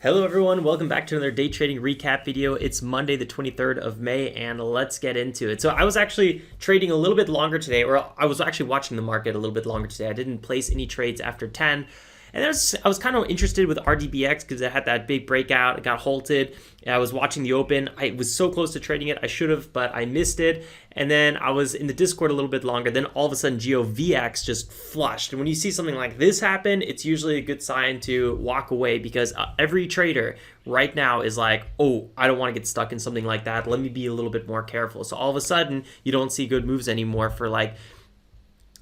Hello everyone, welcome back to another day trading recap video. It's Monday the 23rd of May and let's get into it. So I was actually trading a little bit longer today, or I was actually watching the market a little bit longer today. I didn't place any trades after 10. And I was kind of interested with RDBX because it had that big breakout. It got halted. I was watching the open. I was so close to trading it. I should have, but I missed it. And then I was in the Discord a little bit longer. Then all of a sudden, GOVX just flushed. And when you see something like this happen, it's usually a good sign to walk away because every trader right now is like, oh, I don't want to get stuck in something like that. Let me be a little bit more careful. So all of a sudden, you don't see good moves anymore for like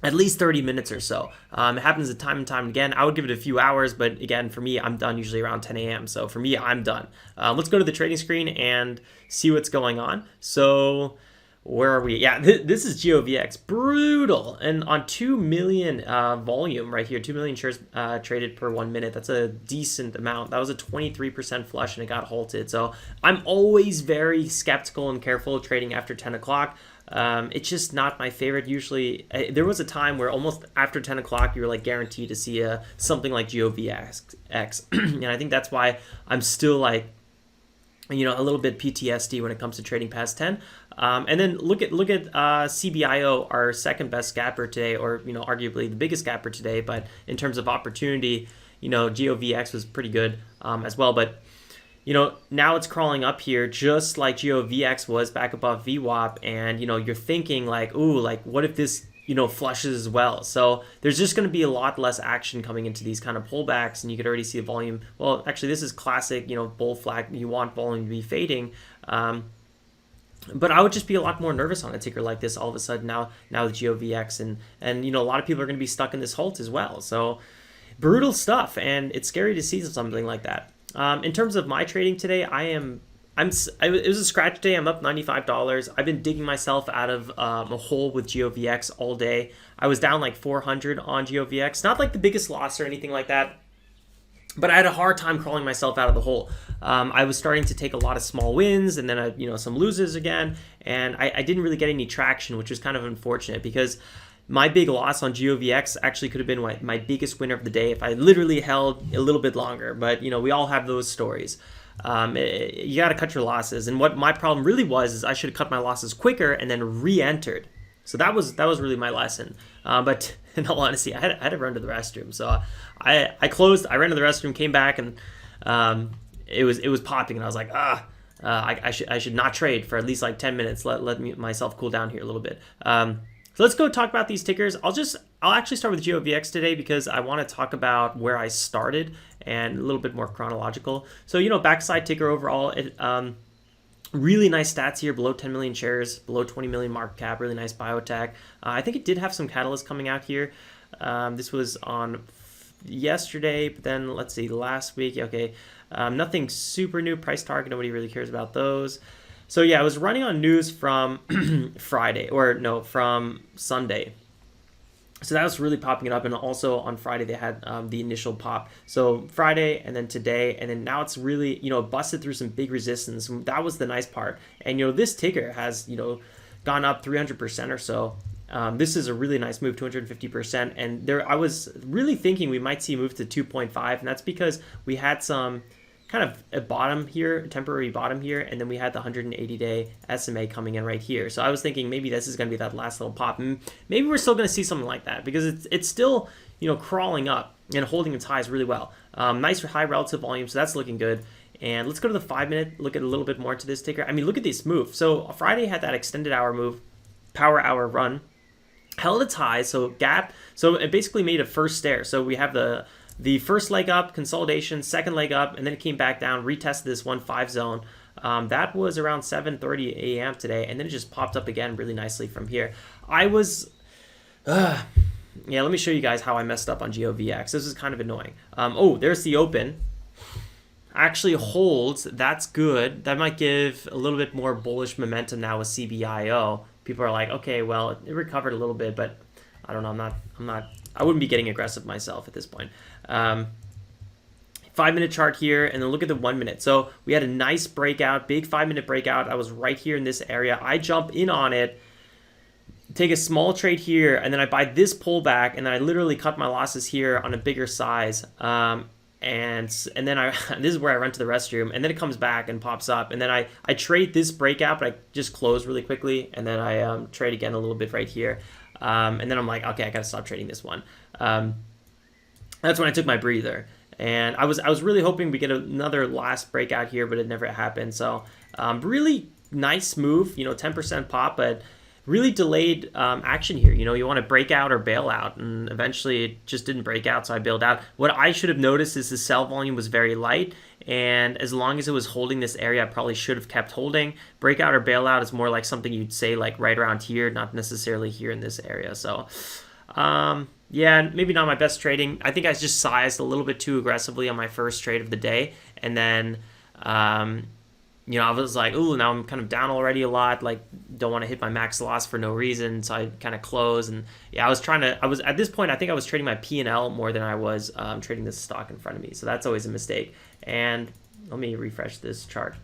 at least 30 minutes or so. It happens time and time again. I would give it a few hours, but again, for me, I'm done usually around 10 a.m. So for me, I'm done. Let's go to the trading screen and see what's going on. So where are we? Yeah, this is GOVX. Brutal. And on 2 million volume right here, 2 million shares traded per 1 minute. That's a decent amount. That was a 23% flush and it got halted. So I'm always very skeptical and careful trading after 10 o'clock. It's just not my favorite. Usually, there was a time where almost after 10 o'clock, you were like guaranteed to see something like GOVX. And I think that's why I'm still like, a little bit PTSD when it comes to trading past 10. And then look at CBIO, our second best scalper today, or arguably the biggest scalper today. But in terms of opportunity, GOVX was pretty good as well. But now it's crawling up here just like GOVX was back above VWAP, and you're thinking like, ooh, like what if this flushes as well? So there's just going to be a lot less action coming into these kind of pullbacks, and you could already see the volume. Well, actually, this is classic, bull flag. You want volume to be fading, but I would just be a lot more nervous on a ticker like this all of a sudden now with GOVX, and a lot of people are going to be stuck in this halt as well. So brutal stuff, and it's scary to see something like that. In terms of my trading today, it was a scratch day. I'm up $95. I've been digging myself out of a hole with GOVX all day. I was down like 400 on GOVX. Not like the biggest loss or anything like that, but I had a hard time crawling myself out of the hole. I was starting to take a lot of small wins and then some losses again, and I didn't really get any traction, which was kind of unfortunate because my big loss on GOVX actually could have been my biggest winner of the day if I literally held a little bit longer. But, we all have those stories. You got to cut your losses. And what my problem really was is I should have cut my losses quicker and then re-entered. So that was really my lesson. But in all honesty, I had to run to the restroom. So I closed, I ran to the restroom, came back, and it was popping. And I was like, I should not trade for at least like 10 minutes. Let myself cool down here a little bit. So let's go talk about these tickers. I'll actually start with GOVX today because I want to talk about where I started and a little bit more chronological. So, backside ticker overall, really nice stats here, below 10 million shares, below 20 million market cap, really nice biotech. I think it did have some catalysts coming out here. This was on yesterday, but then let's see, last week. Okay, nothing super new. Price target, nobody really cares about those. So yeah, I was running on news from from Sunday. So that was really popping it up, and also on Friday they had the initial pop. So Friday, and then today, and then now it's really busted through some big resistance. That was the nice part. And this ticker has gone up 300% or so. This is a really nice move, 250%. And I was really thinking we might see a move to 2.5, and that's because we had some kind of a bottom here, a temporary bottom here, and then we had the 180-day SMA coming in right here. So I was thinking maybe this is going to be that last little pop, and maybe we're still going to see something like that because it's still crawling up and holding its highs really well. Nice high relative volume, so that's looking good. And let's go to the 5-minute, look at a little bit more to this ticker. I mean, look at this move. So Friday had that extended hour move, power hour run, held its highs, so gap. So it basically made a first stair. So we have the first leg up, consolidation, second leg up, and then it came back down, retested this 1.5 zone. That was around 7:30 a.m. today, and then it just popped up again really nicely from here. Let me show you guys how I messed up on GOVX. This is kind of annoying. There's the open. Actually holds, that's good. That might give a little bit more bullish momentum now with CBIO. People are like, okay, well, it recovered a little bit, but I don't know, I wouldn't be getting aggressive myself at this point. 5-minute chart here, and then look at the 1 minute. So we had a nice breakout, big 5-minute breakout. I was right here in this area. I jump in on it, take a small trade here, and then I buy this pullback, and then I literally cut my losses here on a bigger size. and then this is where I run to the restroom, and then it comes back and pops up, and then I trade this breakout, but I just close really quickly, and then I trade again a little bit right here, and then I'm like, okay, I gotta stop trading this one. That's when I took my breather, and I was really hoping we get another last breakout here, but it never happened. So really nice move, 10% pop, but really delayed action here. You want to break out or bail out, and eventually it just didn't break out, so I bailed out. What I should have noticed is the sell volume was very light, and as long as it was holding this area, I probably should have kept holding. Breakout or bailout is more like something you'd say like right around here, not necessarily here in this area. So yeah, maybe not my best trading. I think I just sized a little bit too aggressively on my first trade of the day, and then I was like, ooh, now I'm kind of down already a lot, like don't want to hit my max loss for no reason, so I kind of close. And yeah, I was at this point, I think I was trading my P&L more than I was trading this stock in front of me, so that's always a mistake. And let me refresh this chart.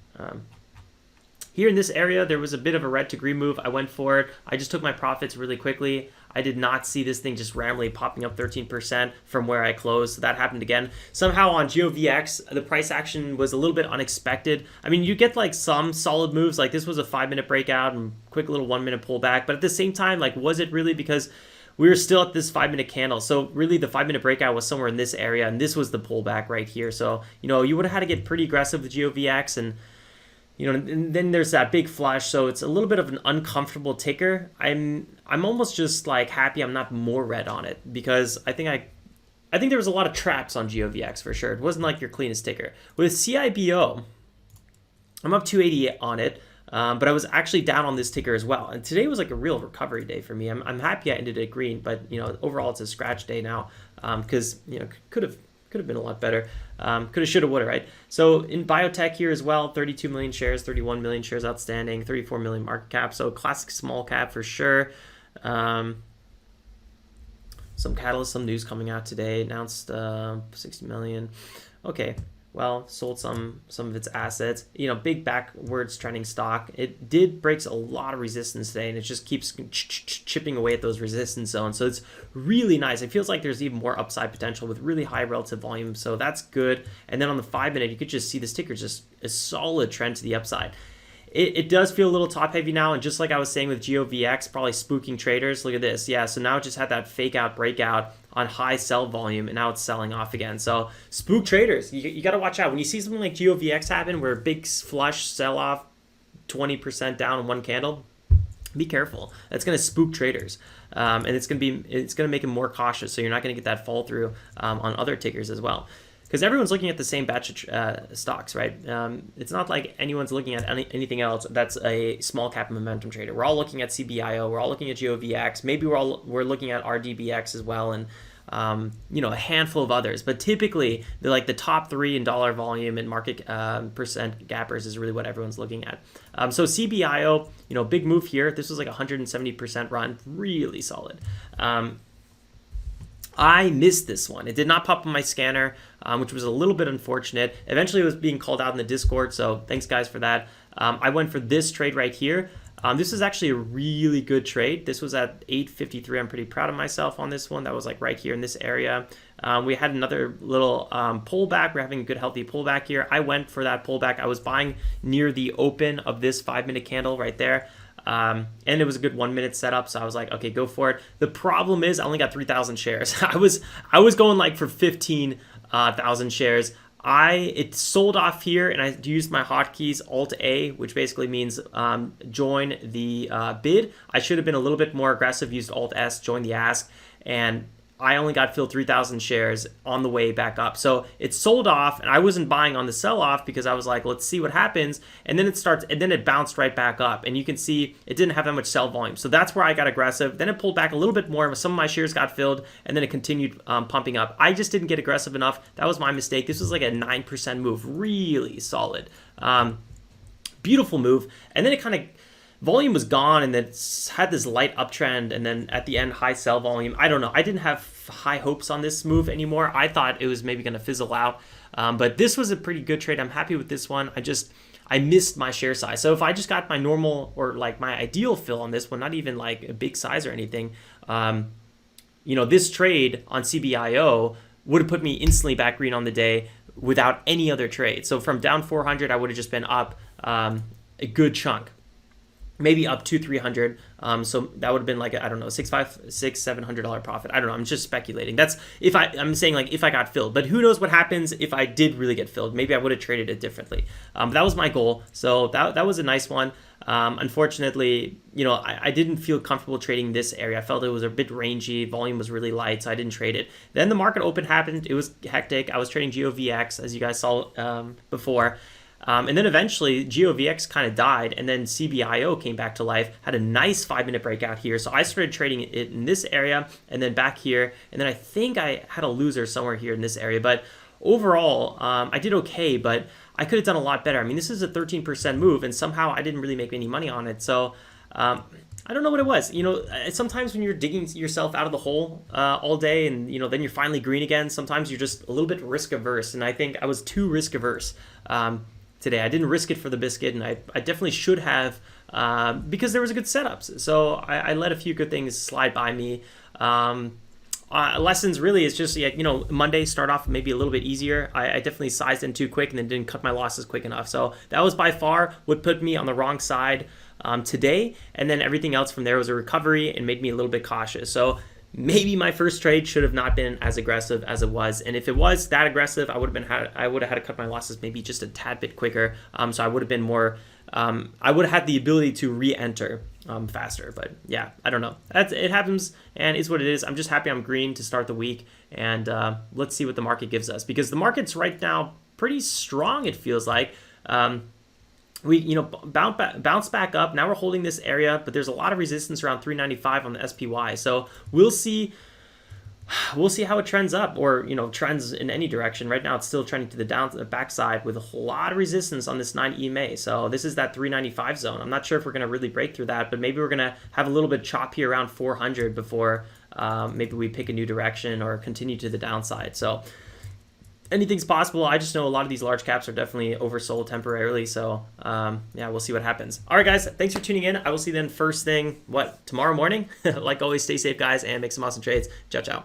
Here in this area, there was a bit of a red to green move. I went for it. I just took my profits really quickly. I did not see this thing just randomly popping up 13% from where I closed. So that happened again. Somehow on GOVX, the price action was a little bit unexpected. I mean, you get like some solid moves. Like this was a 5-minute breakout and quick little 1-minute pullback. But at the same time, like, was it really? Because we were still at this 5-minute candle. So really the 5-minute breakout was somewhere in this area, and this was the pullback right here. So, you would have had to get pretty aggressive with GOVX, and and then there's that big flush, so it's a little bit of an uncomfortable ticker. I'm almost just like happy I'm not more red on it, because I think there was a lot of traps on GOVX for sure. It wasn't like your cleanest ticker. With CIBO, I'm up 288 on it, but I was actually down on this ticker as well. And today was like a real recovery day for me. I'm happy I ended it green, but overall it's a scratch day now, because could have been a lot better. Could have, should have, would have, right? So in biotech here as well, 32 million shares, 31 million shares outstanding, 34 million market cap. So classic small cap for sure. Some catalyst, some news coming out today. Announced 60 million. Okay. Well, sold some of its assets. Big backwards trending stock. It did breaks a lot of resistance today, and it just keeps chipping away at those resistance zones. So it's really nice. It feels like there's even more upside potential with really high relative volume. So that's good. And then on the 5-minute, you could just see this ticker just a solid trend to the upside. It does feel a little top heavy now, and just like I was saying with GOVX, probably spooking traders. Look at this. Yeah, so now it just had that fake out breakout on high sell volume, and now it's selling off again. So spook traders, you got to watch out. When you see something like GOVX happen, where a big flush sell off 20% down in one candle, be careful. That's going to spook traders, and it's going to make them more cautious, so you're not going to get that fall through on other tickers as well. Because everyone's looking at the same batch of stocks, right? It's not like anyone's looking at anything else that's a small cap momentum trader. We're all looking at CBIO. We're all looking at GOVX. Maybe we're looking at RDBX as well, and a handful of others. But typically, they're like the top 3 in dollar volume and market percent gappers is really what everyone's looking at. So CBIO, big move here. This was like 170% run, really solid. I missed this one. It did not pop on my scanner, which was a little bit unfortunate. Eventually, it was being called out in the Discord, so thanks, guys, for that. I went for this trade right here. This is actually a really good trade. This was at 853. I'm pretty proud of myself on this one. That was like right here in this area. We had another little pullback. We're having a good, healthy pullback here. I went for that pullback. I was buying near the open of this 5-minute candle right there. And it was a good 1-minute setup, so I was like, okay, go for it. The problem is I only got 3,000 shares. I was going like for 15,000 shares. It sold off here, and I used my hotkeys Alt A, which basically means join the bid. I should have been a little bit more aggressive, used Alt S, join the ask, and I only got filled 3,000 shares on the way back up. So it sold off, and I wasn't buying on the sell-off because I was like, let's see what happens. And then it bounced right back up, and you can see it didn't have that much sell volume. So that's where I got aggressive. Then it pulled back a little bit more. Some of my shares got filled, and then it continued pumping up. I just didn't get aggressive enough. That was my mistake. This was like a 9% move, really solid. Beautiful move. And then it kind of volume was gone, and it had this light uptrend, and then at the end, high sell volume. I don't know. I didn't have high hopes on this move anymore. I thought it was maybe going to fizzle out, but this was a pretty good trade. I'm happy with this one. I missed my share size. So if I just got my normal or like my ideal fill on this one, not even like a big size or anything, this trade on CBIO would have put me instantly back green on the day without any other trade. So from down 400, I would have just been up a good chunk, maybe up to 300. So that would have been like, I don't know, $700 profit. I don't know. I'm just speculating. That's if I'm saying like if I got filled, but who knows what happens if I did really get filled. Maybe I would have traded it differently. But that was my goal. So that was a nice one. Unfortunately, I didn't feel comfortable trading this area. I felt it was a bit rangy. Volume was really light, so I didn't trade it. Then the market open happened. It was hectic. I was trading GOVX, as you guys saw before. And then eventually GOVX kind of died, and then CBIO came back to life, had a nice 5-minute breakout here. So I started trading it in this area and then back here. And then I think I had a loser somewhere here in this area. But overall, I did okay, but I could have done a lot better. I mean, this is a 13% move, and somehow I didn't really make any money on it. So I don't know what it was. Sometimes when you're digging yourself out of the hole all day and, then you're finally green again, sometimes you're just a little bit risk averse. And I think I was too risk averse today. I didn't risk it for the biscuit, and I definitely should have because there was a good setups. So I let a few good things slide by me. Lessons really is just, Monday start off maybe a little bit easier. I definitely sized in too quick and then didn't cut my losses quick enough. So that was by far what put me on the wrong side today. And then everything else from there was a recovery and made me a little bit cautious. So maybe my first trade should have not been as aggressive as it was. And if it was that aggressive, I would have had to cut my losses maybe just a tad bit quicker. So I would have been more, I would have had the ability to re-enter faster. But yeah, I don't know. It happens and it's what it is. I'm just happy I'm green to start the week. And let's see what the market gives us, because the market's right now pretty strong, it feels like. We bounce back up. Now we're holding this area, but there's a lot of resistance around 395 on the SPY. So we'll see how it trends up, or trends in any direction. Right now it's still trending to the backside with a lot of resistance on this 9 EMA. So this is that 395 zone. I'm not sure if we're going to really break through that, but maybe we're going to have a little bit choppy around 400 before maybe we pick a new direction or continue to the downside. So anything's possible. I just know a lot of these large caps are definitely oversold temporarily. So yeah, we'll see what happens. All right, guys, thanks for tuning in. I will see you then first thing, tomorrow morning? Like always, stay safe, guys, and make some awesome trades. Ciao, ciao.